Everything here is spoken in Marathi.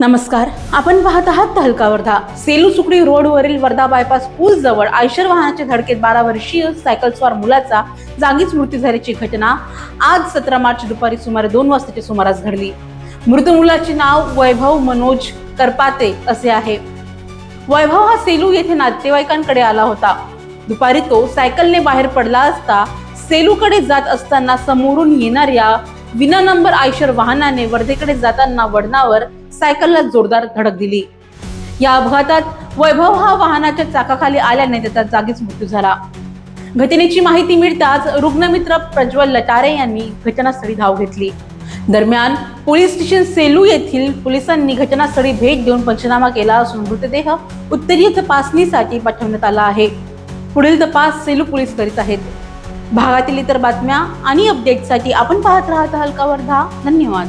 नमस्कार, आपण पाहत आहात तहलका वर्धा. सेलू सुकडी रोडवरील वर्धा बायपास पूल जवळ आयशर वाहनाच्या धडकेत 12 वर्षीय सायकल स्वार मुलाचा जागीच मृत्यू झाल्याची घटना आज 17 मार्च दुपारी सुमारे 2 वाजताच्या सुमारास घडली. मृत मुलाचे नाव वैभव मनोज करपाते असे आहे. वैभव हा सेलू येथे नातेवाईकांकडे आला होता. दुपारी तो सायकलने बाहेर पडला असता सेलूकडे जात असताना समोरून येणाऱ्या विना नंबर आयशर वाहनाने वर्धेकडे जाताना वळणावर सायकलला जोरदार धडक दिली. या अपघातात वैभव हा वाहनाच्या चाकाखाली आल्याने त्याचा जागीच मृत्यू झाला. घटनेची माहिती मिळताच रुग्णमित्र प्रज्वल लटारे यांनी घटनास्थळी धाव घेतली. दरम्यान पोलीस स्टेशन सेलू येथील पोलिसांनी घटनास्थळी भेट देऊन पंचनामा केला असून मृतदेह उत्तरीय तपासणीसाठी पाठवण्यात आला आहे. पुढील तपास सेलू पोलीस करीत आहेत. भागातील इतर बातम्या आणि अपडेटसाठी आपण पाहत राहा तहलका वर्धा. धन्यवाद.